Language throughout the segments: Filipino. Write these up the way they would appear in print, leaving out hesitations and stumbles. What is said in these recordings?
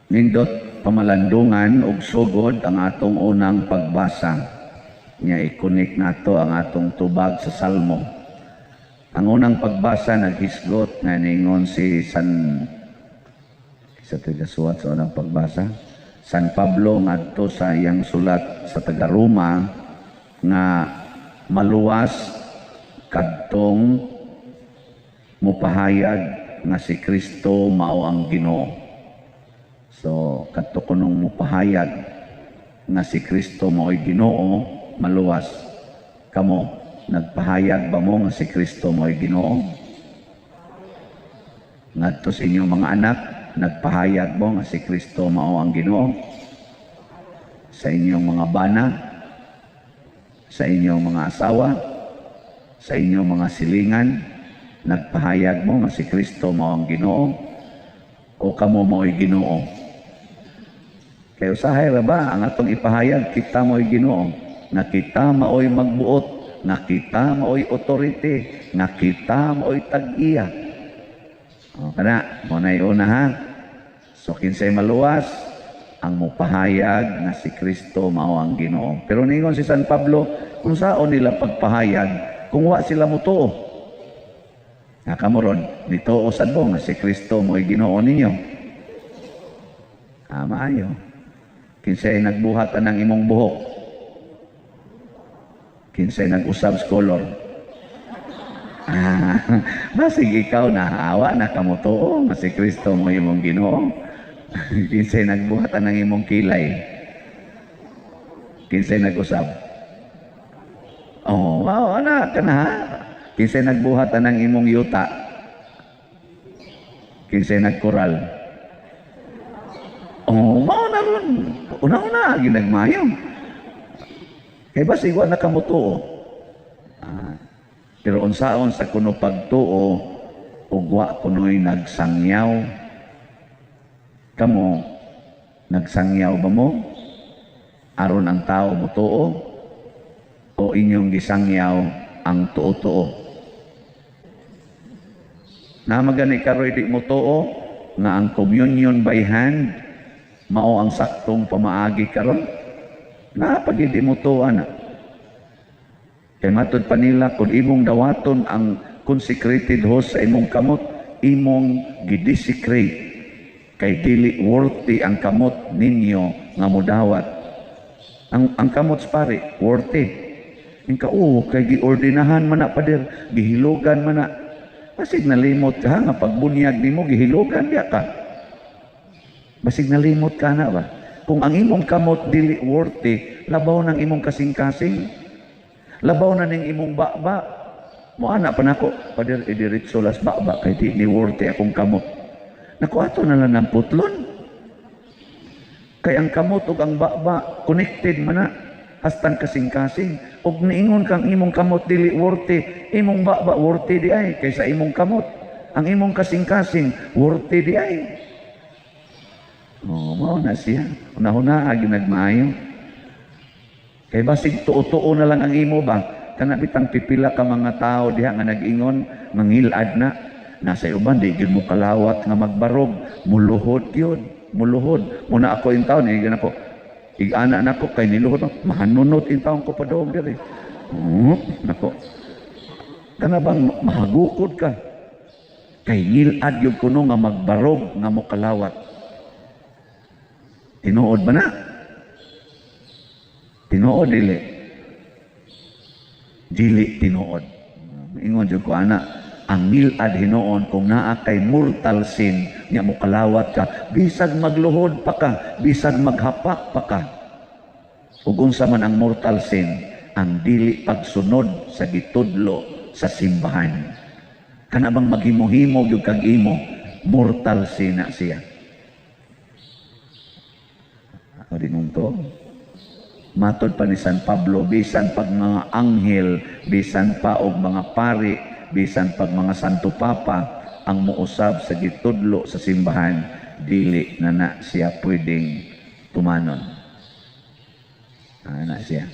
Nindot pamalandungan ug sugod ang atong unang pagbasa. Nya i-connect nato ang atong tubag sa Salmo. Ang unang pagbasa naghisgot nga ningon si sa taga-suwat sa unang pagbasa, San Pablo ngadto sa iyang sulat sa taga-Roma nga maluwas kadtong mupahayag nga si Kristo mao ang Ginoo. So, kadto kunong mupahayag nga si Kristo mao'y Ginoo, maluwas. Kamo, nagpahayag ba mo nga si Kristo mao'y Ginoo? Ngadto sa inyong mga anak, nagpahayag mo nga si Kristo mao ang Ginoo? Sa inyong mga bana, sa inyong mga asawa, sa inyong mga silingan, nagpahayag mo nga si Kristo mao ang Ginoo? O kamo mao'y Ginoo? Kaya usahay ra ba ang atong ipahayag kita mo'y Ginoo, nga kita mao'y magbuot, nga kita mao'y authority, nga kita mao'y tag-iya. O kana, mo na una ha. So kinsay maluwas ang mupahayag nga si Kristo mao ang Ginoo. Pero ningon si San Pablo, kung saon nila pagpahayag, kung wa sila mutuo. Nakamuron, nituo sad mo nga si Kristo mo'y Ginoo ninyo. Maayo. Kinsay nagbuhat ng imong buhok, kinsay nag-usab scholar. Basig ikaw nahawa na kamutuo nga si Kristo mo imong Ginoo. Kinsay nagbuhat ng imong kilay, kinsay nag-usab. Oh, wow, anak ka na. Kinsay nagbuhat ng imong yuta, kinsay nagkural. Oh, mao na ron. Una-una, ginagmayo. Kaya ba sigwa na kamutuo? Pero unsaon sa kuno pagtuo, ugwa kuno'y nagsangyaw. Kamo, nagsangyaw ba mo? Aron ang tao mutuo? O inyong gisangyaw ang tuo-tuo? Na magani karoy di mutuo, nga ang communion by hand, mao ang saktong pamaagi karon na pagidi mo to ana. Kay matud pa nila kung imong dawaton ang consecrated host sa imong kamot, imong gidesecrate kay dili worthy ang kamot ninyo nga modawat. Ang kamot pare worthy. Ingka kay giordinahan man na pader, gihilogan man na. Basig nalimot ka nga pagbunyag nimo gihilogan diya ka. Basig nalimot ka na ba? Kung ang imong kamot dili worthy, labaw ng imong kasing-kasing, labaw na ning imong baba, mo ana pa nako, pader idiretso las baba, kay di ni worthy akong kamot. Naku ato na lang ng putlon. Kay ang kamot ug ang baba, connected man na, hastang kasing-kasing. Ug niingon kang imong kamot dili worthy, imong baba worthy di ay, kaysa imong kamot. Ang imong kasing-kasing, worthy di ay. Oh, mao na siya. Una-una ginagmaayo. Kay basig tuo-tuo na lang ang imo ba? Kana bitang pipila ka mga tao diha nga nag-ingon, mangilad na. Nasa uban di gyud mo kalawat nga magbarog, muluhod gyud, muluhod. Muna ako in taon ako. Ig-ana nako kay niluhod, mahanunot in taon ko pa doon diri. Nako. Kana bang mahagukod ka? Kay ngilad gyud kuno nga magbarog nga mo kalawat. Tinuod ba na? Tinuod dili. Dili tinuod. Ingon jud ko ana, ang nilad hinuon kung naa kay mortal sin nya mo kalawat ka, bisag magluhod pa ka, bisag maghapak pa ka. Ug unsa man ang mortal sin, ang dili pagsunod sa gitudlo sa simbahan. Kana bang maghimo-himo gyud kag imo, mortal sin na siya. O dinunto, matod pa ni San Pablo, bisan pag mga anghel, bisan pa og mga pari, bisan pag mga santo papa, ang muusab sa gitudlo sa simbahan, dili na siya pwedeng tumanon. Na siya.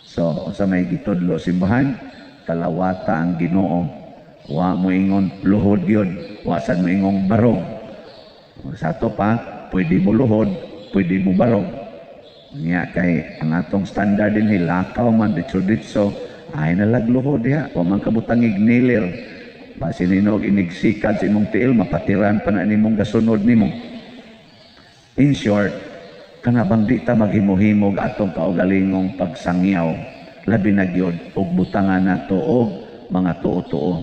So, sa may gitudlo simbahan, kalawata ang Ginoo. Wa mo ingon luhod yun, wa sad mo ingong barog. Sa to pa, pwede mo luhod, pwede mo barog. Nga kay ang atong standard din hilakaw man ditso ay nalagluhod diha, wa man kabutang ignilir. Basi ninog inigsikad sa imong tiil, mapatiran pa na nimong gasunod nimo. In short, kana bang di ta maghimuhimog atong kaugalingong pagsangyaw, labi na gyud og butangan nato og mga tuo-tuo.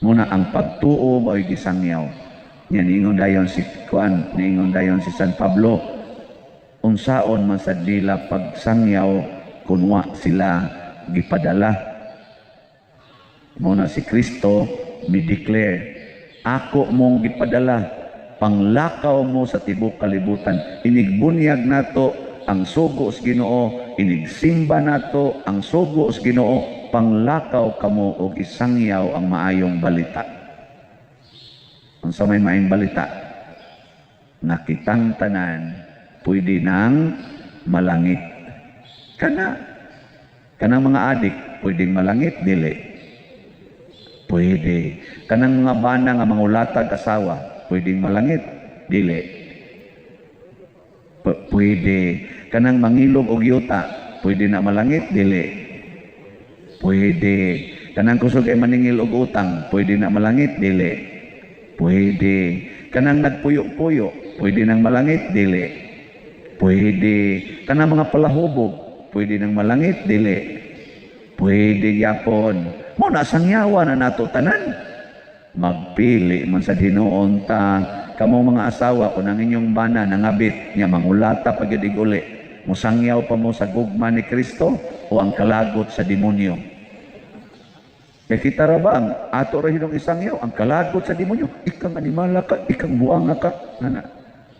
Muna ang pagtuo mo'y gisangyaw. Yan niingon dayon si Juan, niingon dayon si San Pablo, unsaon man sa dila pagsangyaw kunwa sila gipadala. Muna si Kristo mi-declare, ako mong gipadala, panglakaw mo sa tibok kalibutan. Inigbunyag nato ang sugo sa Ginoo, inigsimba nato ang sugo sa Ginoo, panglakaw kamo og isangyaw ang maayong balita. Ang sa may maayong balita, nakitang tanan pwede nang malangit. Kanang mga adik pwedeng malangit, dili. Pwede. Kanang mga bana nga mangulatag asawa, pwedeng malangit, dili. Pwede. Kanang mangilog og yuta, pwede na malangit, dili. Pwede. Kanang kusog ay maningil og utang, pwede na malangit, dili. Pwede. Kanang nagpuyo-puyo, pwede nang malangit, dili. Pwede. Kanang mga palahubog, pwede nang malangit, dili. Pwede yapon. Mo na sangyawa na nato tanan. Magpili man sa Hinoon ta, kamo mga asawa kung ang inyong bana nangabit nya mangulata pagyud uli, musangyaw pa mo sa gugma ni Kristo o ang kalagot sa demonyo. Kaya kita ra ba ang ato ra hinong isangyaw ang kalagot sa demonyo? Ikang animala ka, ikang buanga ka, ana.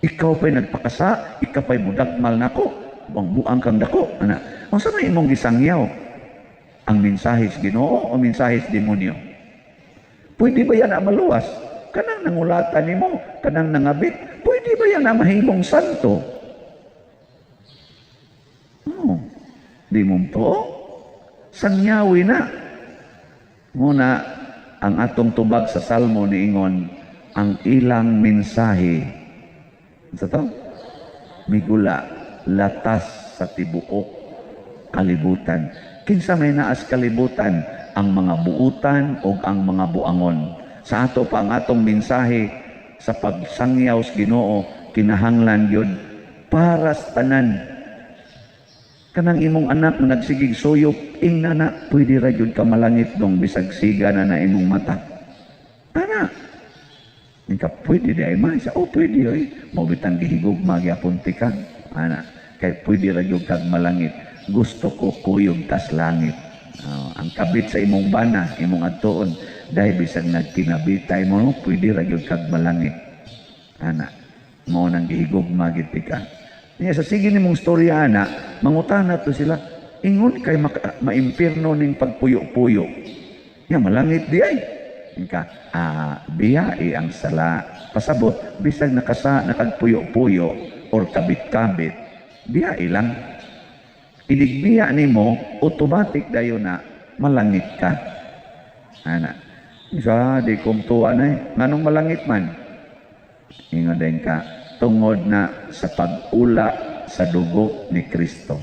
Ikaw pa'y nagpakasa, ikaw pa'y mudagmal nako, buang kang dako, ana. Ang sa may imong gisangyaw? Ang mensahe sa Ginoo o mensahe sa demonyo? Pwede ba yan na maluwas? Kanang nangulatan nimo, kanang nangabit, pwede ba yan na mahimong santo? Di mo to? Sangyawi na. Muna, ang atong tubag sa Salmo niingon, ang ilang mensahe, sa to? Migula, latas sa tibuok, kalibutan. Kinsa may naas kalibutan, ang mga buutan o ang mga buangon. Sa ato pa ang atong mensahe sa pagsangyaw sa Ginoo, kinahanglan yun para sa tanan. Kanang imong anak na nagsigig suyop, ingna na, pwede ra yun ka malangit dong bisag siga na imong mata. Ana, hindi ka pwede di ay maisa, pwede ay, mabitang gihigog magyapuntikan. Ana, kaya pwede ra yun kag malangit. Gusto ko kuyog tas langit. Ang kabit sa imong bana, imong atuon, dahil bisag nagkinabitay mo, pwede ra yun kag malangit. Ana, mo nang gihigog magitikan. Niya sa sige nimong storya ana, mangutana to sila, ingon kay maimpirno ning pagpuyo-puyo. Niya malangit di ay. Ka, biyai ang sala. Pasabot, bisag nakagpuyo-puyo or kabit-kabit, biyai lang. Iligbiya nimo, automatic dayo na malangit ka. Ana, isa di kumtuan ay, nganong malangit man? Ingon din ka, tungod na sa pag-ula sa dugo ni Kristo.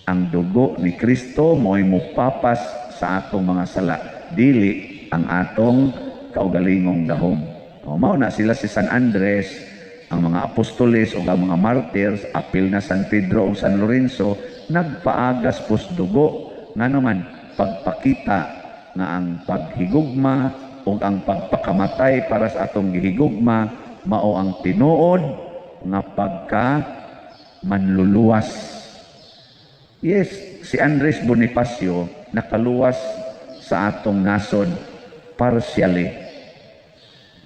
Ang dugo ni Kristo mo'y mupapas sa atong mga sala, dili ang atong kaugalingong dahom. Mao na sila si San Andres, ang mga apostoles o ang mga martyrs, apil na San Pedro o San Lorenzo, nagpaagas pus dugo, nga naman pagpakita nga ang paghigugma o ang pagpakamatay para sa atong gihigugma, mao ang tinuod nga pagka manluluwas. Yes, si Andres Bonifacio nakaluwas sa atong nasod partially.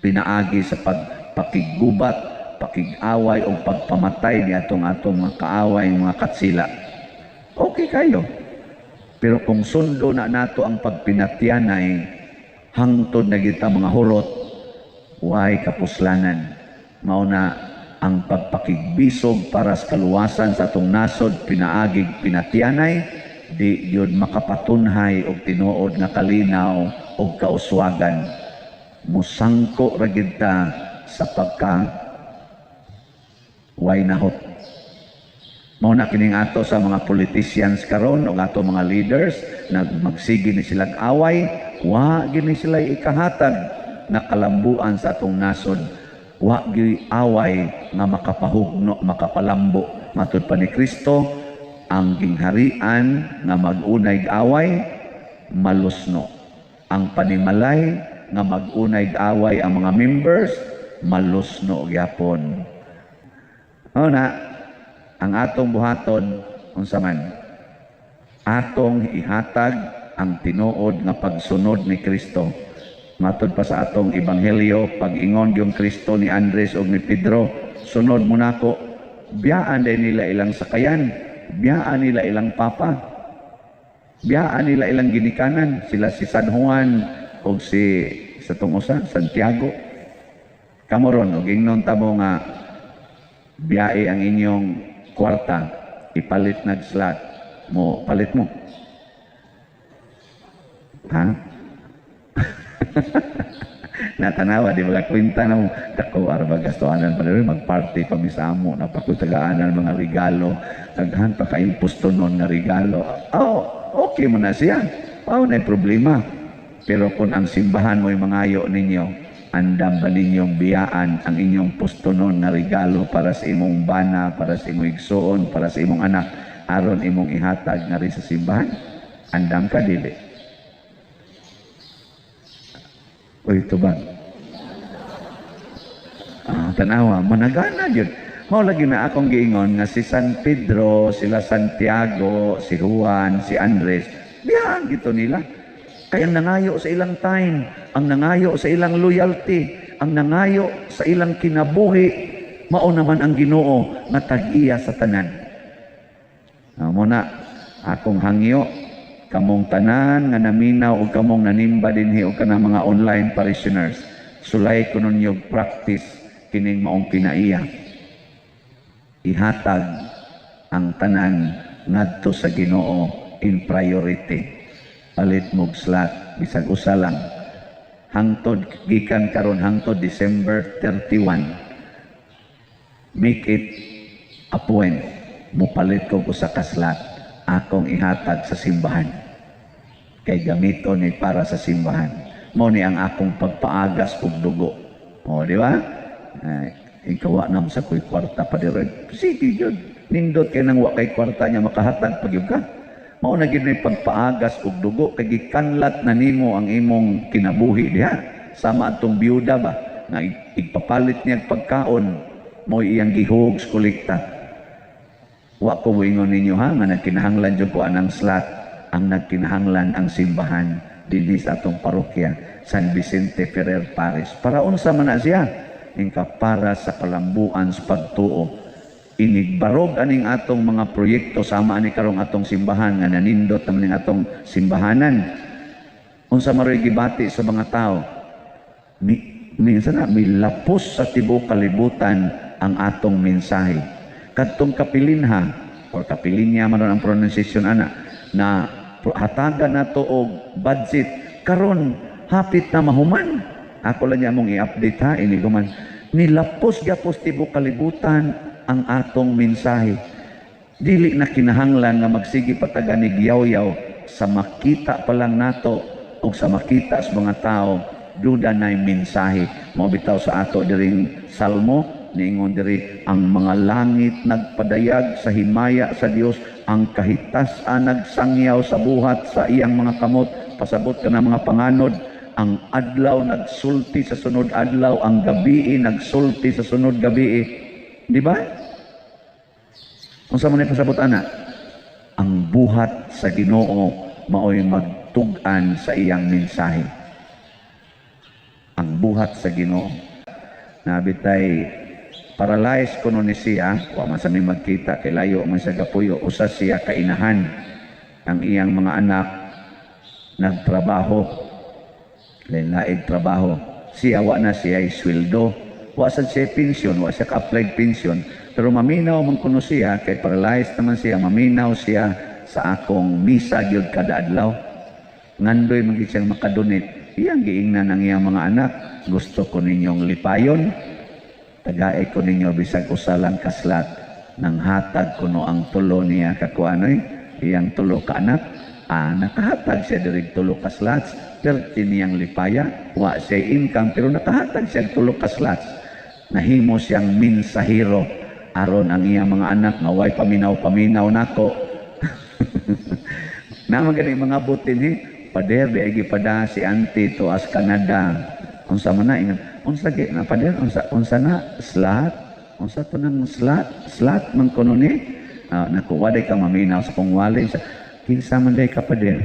Pinaagi sa pagpakigubat, pakig-away o pagpamatay ni atong mga kaaway, mga katsila. Okay kayo. Pero kung sundo na nato ang pagpinatyanay, hangtod na kita mga hurot, way kapuslanan. Mao na ang pagpakigbisog para sa kaluwasan sa atong nasod, pinaagig, pinatyanay, di yun makapatunhay og tinuod nga kalinaw og kauswagan. Musangko ra gid ta sa Why nahot? Mao na kining ato sa mga politicians karon o ato mga leaders magsigi ni silang away, wa gini sila ikahatag na kalambuan sa atong nasod. Wa gyud away nga makapahugno, makapalambo. Matud pa ni Kristo, ang gingharian nga mag-unay away malusno. Ang panimalay nga mag-unay away ang mga members malusno gyapon. Na ang atong buhaton unsa man atong ihatag ang tinuod nga pagsunod ni Kristo. Matud pa sa atong ebanghelyo, pag-ingon yung Kristo ni Andres o ni Pedro, sunod mo nako. Biyaan din nila ilang sakayan, biyaan nila ilang papa, biyaan nila ilang ginikanan, sila si San Juan o si sa tungusa Santiago. Kamoron og ingnon tamo nga biyae ang inyong kwarta, ipalit nag-slot mo, palit mo. Ha? Natanawa, di ba kwenta na mo, dako arba gastoanan pa rin, mag-party pa misamo, napakutagaanan mga regalo, naghan pa ka-impusto nun na regalo. Okay mo na siya. Na problema. Pero kung ang simbahan mo yung mangayo ninyo, andam ba ninyong biyaan ang inyong pustonon na regalo para sa imong bana, para sa imong igsoon, para sa imong anak, aron imong ihatag na rin sa simbahan? Andam ka, dili? O ito ba? Tanawa, managana yun. Mao lagi na akong giingon nga si San Pedro, sila Santiago, si Juan, si Andres, biyaan gito nila. Kaya ang nangayo sa ilang time, ang nangayo sa ilang loyalty, ang nangayo sa ilang kinabuhi, mao naman ang Ginoo nga tag-iya sa tanan. Muna, akong hangyo, kamong tanan nga naminaw o kamong nanimba dinhi o kanang mga online parishioners, sulay ko nun yung practice kining maong pinaiya. Ihatag ang tanan ngadto sa Ginoo in priority. Palit mog slot bisag usa lang hangtod gikan karon hangtod December 31, make it a point mupalit ko sa kaslat akong ihatag sa simbahan kay gamito ni para sa simbahan. Mo ni ang akong pagpaagas og dugo, di ba? Ikaw nam sa ko'y kwarta pa dire, sige jud nindot kay nang wa kay kwarta niya makahatag pagyud ka. Mao na gid may pagpaagas og dugo kay gikanlat na nimo ang imong kinabuhi diha. Sama atong biyuda ba nga igpapalit niya pagkaon mo iyang gihug kolekta. Wa ko moingon ninyo ha nga nagkinahanglan jud ko anang slot ang nagkinahanglan ang simbahan dinhi sa atong parokya San Vicente Ferrer Parish. Para unsa man na siya? Ingka para sa kalambuan sa pagtuo. Inigbarog aning atong mga proyekto sama ani karong atong simbahan nga nanindot naman ning atong simbahanan. Unsa maroy gibati sa mga tao? Minsan na milapos sa tibuok kalibutan ang atong mensahe. Kadtong kapilinha or kapilinya man ang pronunciation ana na hatagan nato og budget karon hapit na mahuman. Ako lang niya mong i-update ha, iniguman. Nilapos gapos tibuok kalibutan ang atong mensahe. Dili na kinahanglan nga magsige patagani giyaw-yaw sa makita pa lang nato o sa makita sa mga tao duda na mensahe. Mao bitaw sa ato diring salmo niingon diri ang mga langit nagpadayag sa himaya sa Dios, ang kahitas-an nagsangyaw sa buhat sa iyang mga kamot, pasabot ka na mga panganod. Ang adlaw nagsulti sa sunod adlaw, ang gabi nagsulti sa sunod gabi. Di ba? Kung sa mga pasabot ana, ang buhat sa Ginoo mao'y magtugan sa iyang mensahe. Ang buhat sa Ginoo. Nabitay paralyzed kuno ni siya, wa man sa may magkita kay layo man sa gapuyo, usa siya kainahan. Ang iyang mga anak nagtrabaho, lain-laing trabaho. Siya wa na siya sweldo. Wa sad siya pensyon, wa siya ka-applied pensyon, pero maminaw man kuno siya kay paralyzed naman siya, maminaw siya sa akong misa gyud kada adlaw. Ngandoy man gyud siyang makadonate. Iyang giingnan ang iyang mga anak, gusto ko ninyong lipayon. Tagaay ko ninyo bisag usalang kaslat nang hatag kuno ang tulo niya kakuanoy iyang tulo ka anak. Nakahatag siya dirig tulo ka slots, pero tiniyang lipaya, wa siya income, pero nakahatag siya tulo ka slots. Nahimo siyang minsahiro aron ang iyang mga anak nga way paminaw-paminaw nako. Naman gani mga butin pader di agi pada si auntie to as Canada. Unsa man na ingon, unsa gi na pader, unsa na slot, unsa to nang slot man kuno ni. Naku waday ka maminaw sa kong wali. Kinsa man day ka pader.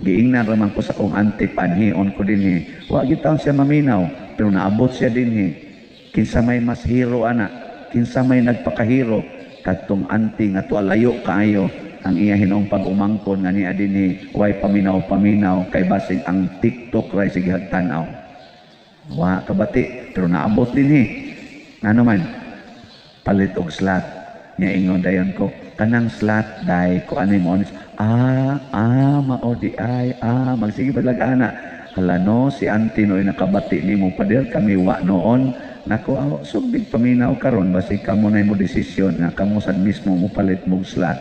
Giingnan raman ko sa kong auntie panhion ko dinhi. Wa gitaw siya maminaw, pero naabot siya dinhi. Kinsa may mas hero ana, kinsa may nagpakahiro kadtong auntie nga tuwa layo kaayo ang iya hinong pag-umangkon nga niya dinhi way paminaw-paminaw kay basig ang TikTok ray sige tanaw. Wa kabati pero naabot dinhi. Ano man palit og slot nya ingon dayon ko kanang slot day ko ani mo mao di ay magsige padlagana hala no si auntie noy nakabati nimo pader kami wa noon nako subig paminaw karon basig kamo na mo desisyon nga kamo sad mismo mo palit mo slot.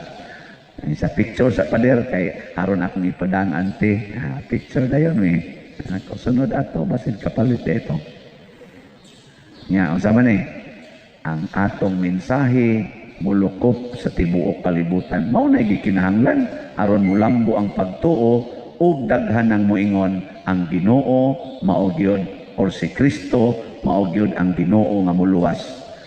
Sa picture sa pader kay aron akong ipadang auntie picture dayon ako sunod ato basig kapalit ito nya unsa man ang atong mensahe mulukop sa tibuok kalibutan mao na gikinahanglan aron mulambo ang pagtuo ug daghan ang moingon ang Ginoo mao gyud or si Kristo mao gyud ang Ginoo nga muluwas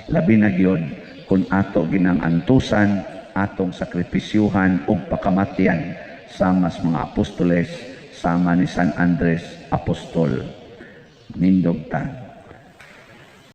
labi na gyud kun ato ginang antusan atong sakripisyuhan ug pakamatyan sama sa mga apostoles sama ni San Andres apostol nindog ta.